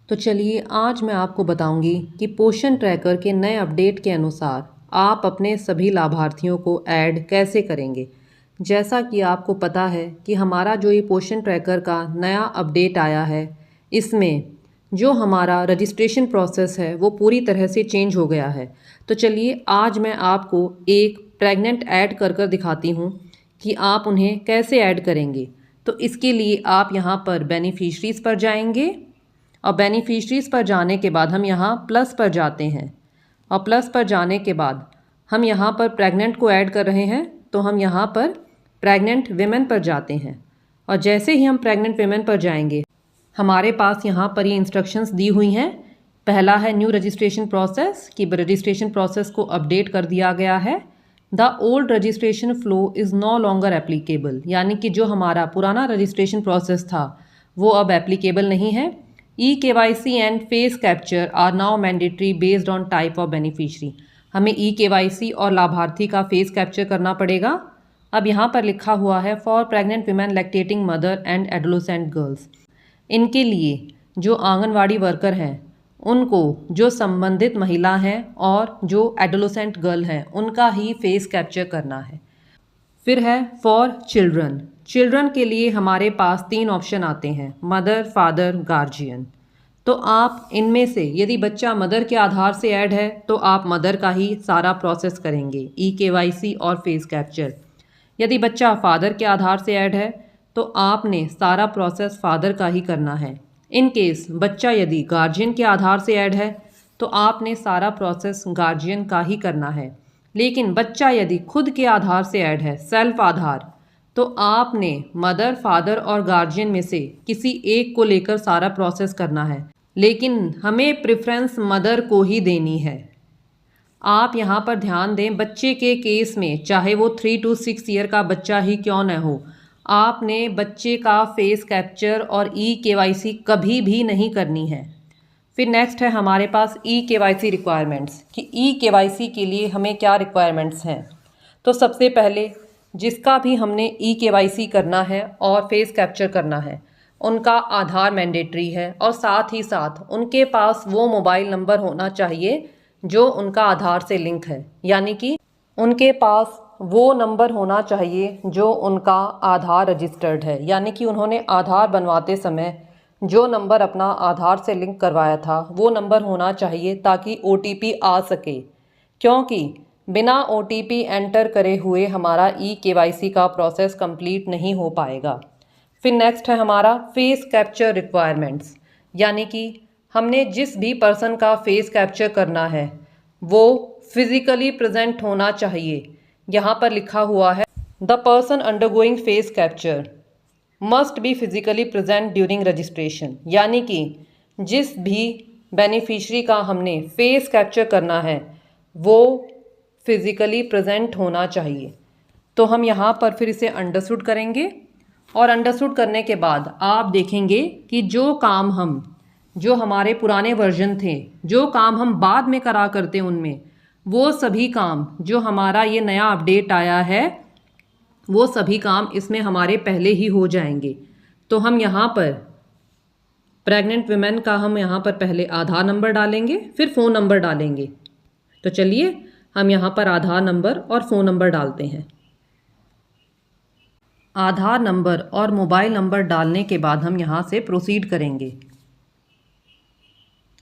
तो चलिए आज मैं आपको बताऊंगी कि पोषण ट्रैकर के नए अपडेट के अनुसार आप अपने सभी लाभार्थियों को ऐड कैसे करेंगे। जैसा कि आपको पता है कि हमारा जो ये पोषण ट्रैकर का नया अपडेट आया है, इसमें जो हमारा रजिस्ट्रेशन प्रोसेस है वो पूरी तरह से चेंज हो गया है। तो चलिए आज मैं आपको एक प्रेग्नेंट ऐड कर कर दिखाती हूँ कि आप उन्हें कैसे ऐड करेंगे। तो इसके लिए आप यहाँ पर बेनिफिशरीज़ पर जाएंगे और बेनिफिशरीज़ पर जाने के बाद हम यहाँ प्लस पर जाते हैं और प्लस पर जाने के बाद हम यहाँ पर प्रेग्नेंट को ऐड कर रहे हैं, तो हम यहाँ पर प्रेग्नेंट विमेन पर जाते हैं। और जैसे ही हम प्रेग्नेंट विमेन पर जाएंगे, हमारे पास यहाँ पर ये इंस्ट्रक्शंस दी हुई हैं। पहला है न्यू रजिस्ट्रेशन प्रोसेस, कि रजिस्ट्रेशन प्रोसेस को अपडेट कर दिया गया है। The old registration flow is no longer applicable, यानी कि जो हमारा पुराना रजिस्ट्रेशन प्रोसेस था वो अब एप्लीकेबल नहीं है। eKYC and face capture are now mandatory based on type of beneficiary. हमें eKYC और लाभार्थी का फेस कैप्चर करना पड़ेगा। अब यहाँ पर लिखा हुआ है for pregnant women, lactating mother and adolescent girls. इनके लिए जो आंगनवाड़ी वर्कर हैं उनको, जो संबंधित महिला हैं और जो एडोलेसेंट गर्ल हैं, उनका ही फेस कैप्चर करना है। फिर है फॉर चिल्ड्रन। चिल्ड्रन के लिए हमारे पास 3 ऑप्शन आते हैं, मदर, फादर, गार्जियन। तो आप इनमें से यदि बच्चा मदर के आधार से ऐड है तो आप मदर का ही सारा प्रोसेस करेंगे, eKYC और फेस कैप्चर। यदि बच्चा फादर के आधार से ऐड है तो आपने सारा प्रोसेस फादर का ही करना है। इन केस बच्चा यदि गार्जियन के आधार से ऐड है तो आपने सारा प्रोसेस गार्जियन का ही करना है। लेकिन बच्चा यदि खुद के आधार से ऐड है, सेल्फ आधार, तो आपने मदर, फादर और गार्जियन में से किसी एक को लेकर सारा प्रोसेस करना है। लेकिन हमें प्रेफरेंस मदर को ही देनी है। आप यहाँ पर ध्यान दें, बच्चे के केस में चाहे वो 3 to 6 ईयर का बच्चा ही क्यों न हो, आपने बच्चे का फेस कैप्चर और eKYC कभी भी नहीं करनी है। फिर नेक्स्ट है हमारे पास eKYC रिक्वायरमेंट्स, कि eKYC के लिए हमें क्या रिक्वायरमेंट्स हैं। तो सबसे पहले जिसका भी हमने eKYC करना है और फेस कैप्चर करना है, उनका आधार मैंडेटरी है और साथ ही साथ उनके पास वो मोबाइल नंबर होना चाहिए जो उनका आधार से लिंक है। यानी कि उनके पास वो नंबर होना चाहिए जो उनका आधार रजिस्टर्ड है, यानी कि उन्होंने आधार बनवाते समय जो नंबर अपना आधार से लिंक करवाया था वो नंबर होना चाहिए, ताकि OTP आ सके। क्योंकि बिना OTP एंटर करे हुए हमारा eKYC का प्रोसेस कंप्लीट नहीं हो पाएगा। फिर नेक्स्ट है हमारा फेस कैप्चर रिक्वायरमेंट्स, यानी कि हमने जिस भी पर्सन का फेस कैप्चर करना है वो फिज़िकली प्रेजेंट होना चाहिए। यहाँ पर लिखा हुआ है the person undergoing face capture must be physically present during registration, यानी कि जिस भी बेनिफिशरी का हमने फेस कैप्चर करना है वो फिज़िकली प्रेजेंट होना चाहिए। तो हम यहाँ पर फिर इसे अंडरस्टूड करेंगे और अंडरस्टूड करने के बाद आप देखेंगे कि जो हमारे पुराने वर्जन थे, जो काम हम बाद में करा करते उनमें, वो सभी काम जो हमारा ये नया अपडेट आया है वो सभी काम इसमें हमारे पहले ही हो जाएंगे। तो हम यहाँ पर प्रेग्नेंट विमेन का हम यहाँ पर पहले आधार नंबर डालेंगे, फिर फ़ोन नंबर डालेंगे। तो चलिए हम यहाँ पर आधार नंबर और फ़ोन नंबर डालते हैं। आधार नंबर और मोबाइल नंबर डालने के बाद हम यहाँ से प्रोसीड करेंगे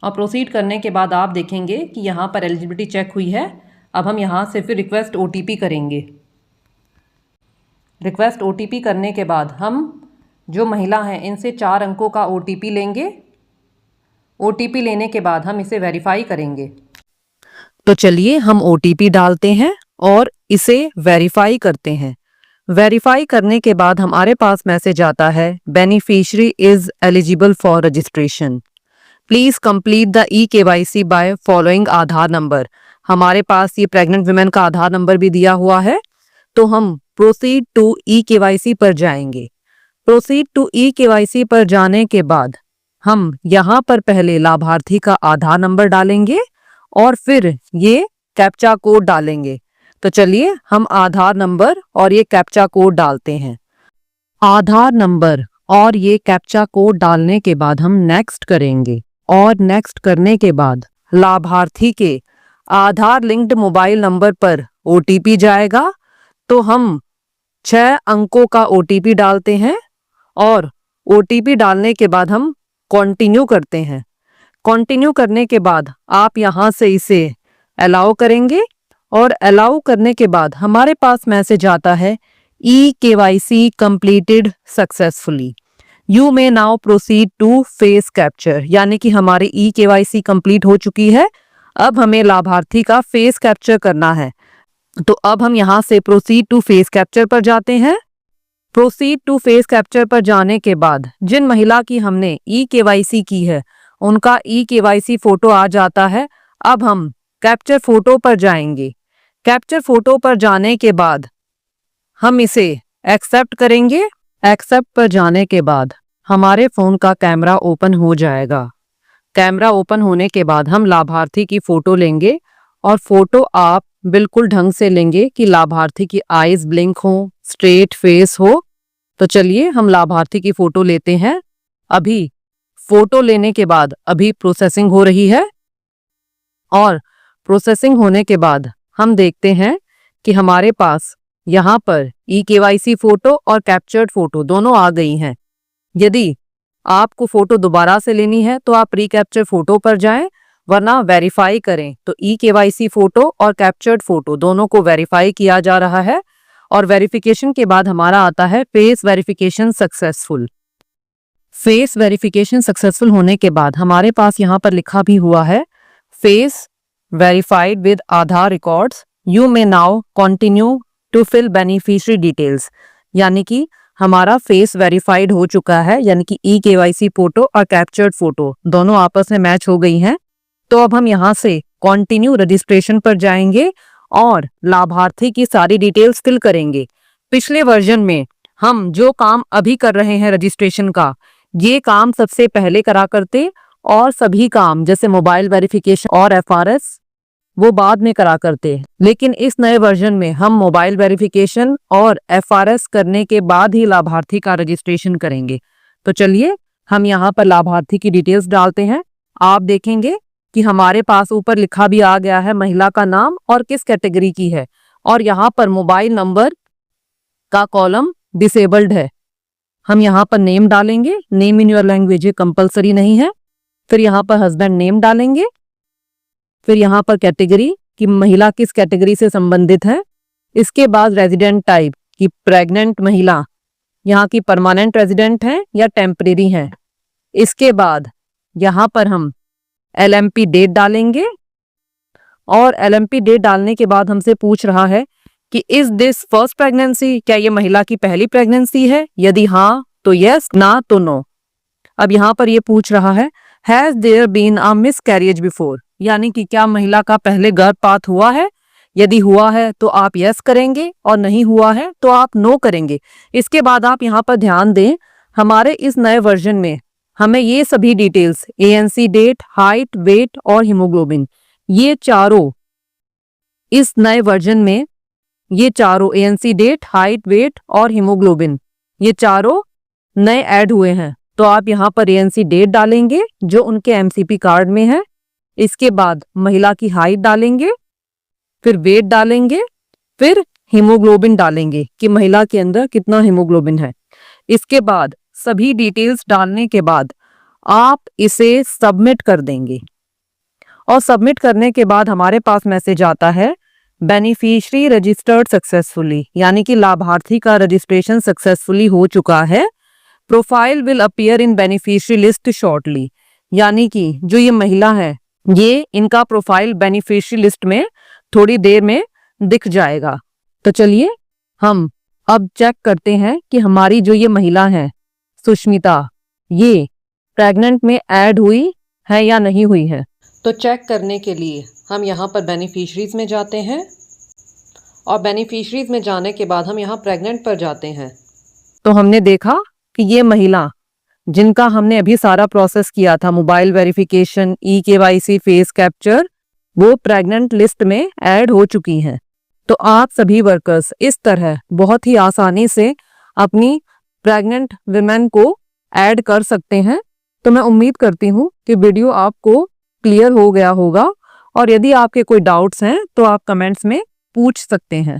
और प्रोसीड करने के बाद आप देखेंगे कि यहाँ पर एलिजिबिलिटी चेक हुई है। अब हम यहाँ से फिर रिक्वेस्ट OTP करेंगे। रिक्वेस्ट OTP करने के बाद हम जो महिला हैं इनसे 4 अंकों का OTP लेंगे। OTP लेने के बाद हम इसे वेरीफाई करेंगे। तो चलिए हम OTP डालते हैं और इसे वेरीफाई करते हैं। वेरीफाई करने के बाद हमारे पास मैसेज आता है beneficiary is eligible for registration, please complete the eKYC by following Aadhaar number. हमारे पास ये प्रेग्नेंट विमेन का आधार नंबर भी दिया हुआ है। तो हम प्रोसीड टू eKYC पर जाएंगे। प्रोसीड टू eKYC पर जाने के बाद हम यहाँ पर पहले लाभार्थी का आधार नंबर डालेंगे और फिर ये कैप्चा कोड डालेंगे। तो चलिए हम आधार नंबर और ये कैप्चा कोड डालते हैं। आधार नंबर और ये कैप्चा कोड डालने के बाद हम नेक्स्ट करेंगे और नेक्स्ट करने के बाद लाभार्थी के आधार लिंक्ड मोबाइल नंबर पर ओटीपी जाएगा। तो हम 6 अंकों का ओटीपी डालते हैं और ओटीपी डालने के बाद हम कंटिन्यू करते हैं। कंटिन्यू करने के बाद आप यहाँ से इसे अलाउ करेंगे और अलाउ करने के बाद हमारे पास मैसेज आता है eKYC completed successfully, you may now proceed to face capture, यानी कि हमारी ई-केवाईसी कंप्लीट हो चुकी है। अब हमें लाभार्थी का फेस कैप्चर करना है। तो अब हम यहाँ से प्रोसीड टू फेस कैप्चर पर जाते हैं। प्रोसीड टू फेस कैप्चर पर जाने के बाद जिन महिला की हमने ई-केवाईसी की है उनका ई-केवाईसी फोटो आ जाता है। अब हम कैप्चर फोटो पर जाएंगे। कैप्चर फोटो पर जाने के बाद हम इसे एक्सेप्ट करेंगे। एक्सेप्ट पर जाने के बाद हमारे फोन का कैमरा ओपन हो जाएगा। कैमरा ओपन होने के बाद हम लाभार्थी की फोटो लेंगे और फोटो आप बिल्कुल ढंग से लेंगे कि लाभार्थी की आईज ब्लिंक हो, स्ट्रेट फेस हो। तो चलिए हम लाभार्थी की फोटो लेते हैं। अभी फोटो लेने के बाद अभी प्रोसेसिंग हो रही है और प्रोसेसिंग होने के बाद हम देखते हैं कि हमारे पास यहाँ पर ई-केवाईसी फोटो और कैप्चर्ड फोटो दोनों आ गई हैं। यदि आपको फोटो दोबारा से लेनी है तो आप रीकैप्चर फोटो पर जाएं, वरना वेरीफाई करें। तो ई-केवाईसी फोटो और कैप्चर्ड फोटो दोनों को वेरीफाई किया जा रहा है और वेरिफिकेशन के बाद हमारा आता है face verification successful. Face verification successful होने के बाद हमारे पास यहाँ पर लिखा भी हुआ है face verified with Aadhaar records, you may now continue to fill beneficiary details, यानी कि हमारा फेस वेरीफाइड हो चुका है, यानी कि ई-केवाईसी फोटो और कैप्चर्ड फोटो दोनों आपस में मैच हो गई हैं। तो अब हम यहाँ से कंटिन्यू रजिस्ट्रेशन पर जाएंगे और लाभार्थी की सारी डिटेल्स फिल करेंगे। पिछले वर्जन में हम जो काम अभी कर रहे हैं रजिस्ट्रेशन का, ये काम सबसे पहले करा करते और सभी काम जैसे मोबाइल वेरिफिकेशन और एफआरएस वो बाद में करा करते। लेकिन इस नए वर्जन में हम मोबाइल वेरिफिकेशन और एफआरएस करने के बाद ही लाभार्थी का रजिस्ट्रेशन करेंगे। तो चलिए हम यहाँ पर लाभार्थी की डिटेल्स डालते हैं। आप देखेंगे कि हमारे पास ऊपर लिखा भी आ गया है महिला का नाम और किस कैटेगरी की है, और यहाँ पर मोबाइल नंबर का कॉलम डिसेबल्ड है। हम यहाँ पर नेम डालेंगे, नेम इन योर लैंग्वेज ये कंपलसरी नहीं है। फिर यहाँ पर हस्बैंड नेम डालेंगे। फिर यहाँ पर कैटेगरी कि महिला किस कैटेगरी से संबंधित है। इसके बाद रेजिडेंट टाइप कि प्रेग्नेंट महिला यहाँ की परमानेंट रेजिडेंट है या टेम्परेरी है। इसके बाद यहाँ पर हम एलएमपी डेट डालेंगे और एलएमपी डेट डालने के बाद हमसे पूछ रहा है कि इज दिस फर्स्ट प्रेगनेंसी, क्या ये महिला की पहली प्रेगनेंसी है, यदि हाँ तो यस, ना तो नो। अब यहाँ पर ये पूछ रहा है has there been a miscarriage before, यानी कि क्या महिला का पहले गर्भपात हुआ है। यदि हुआ है तो आप यस करेंगे और नहीं हुआ है तो आप नो करेंगे। इसके बाद आप यहाँ पर ध्यान दें, हमारे इस नए वर्जन में हमें ये सभी details ANC date, height, weight और हीमोग्लोबिन, ये चारों इस नए वर्जन में ये चारों एएनसी डेट, हाइट, वेट और हीमोग्लोबिन ये चारों नए ऐड हुए हैं। तो आप यहाँ पर एएनसी डेट डालेंगे जो उनके एमसीपी कार्ड में है। इसके बाद महिला की हाइट डालेंगे, फिर वेट डालेंगे, फिर हीमोग्लोबिन डालेंगे कि महिला के अंदर कितना हीमोग्लोबिन है। इसके बाद सभी डिटेल्स डालने के बाद आप इसे सबमिट कर देंगे और सबमिट करने के बाद हमारे पास मैसेज आता है बेनिफिशियरी रजिस्टर्ड सक्सेसफुली, यानी कि लाभार्थी का रजिस्ट्रेशन सक्सेसफुली हो चुका है। Profile will appear in beneficiary list shortly, यानी कि जो ये महिला है ये इनका प्रोफाइल बेनिफिशियरी लिस्ट में थोड़ी देर में दिख जाएगा। तो चलिए हम अब चेक करते हैं कि हमारी जो ये महिला है सुष्मिता, ये प्रेग्नेंट में ऐड हुई है या नहीं हुई है। तो चेक करने के लिए हम यहाँ पर बेनिफिशरीज में जाते हैं और बेनिफिशरीज में जाने के बाद हम यहाँ प्रेग्नेंट पर जाते हैं। तो हमने देखा कि ये महिला जिनका हमने अभी सारा प्रोसेस किया था, mobile verification, e-KYC, face capture, वो प्रेग्नेंट लिस्ट में ऐड हो चुकी हैं। तो आप सभी वर्कर्स इस तरह बहुत ही आसानी से अपनी प्रेग्नेंट विमेन को ऐड कर सकते हैं। तो मैं उम्मीद करती हूँ कि वीडियो आपको क्लियर हो गया होगा, और यदि आपके कोई डाउट्स हैं तो आप कमेंट्स में पूछ सकते हैं।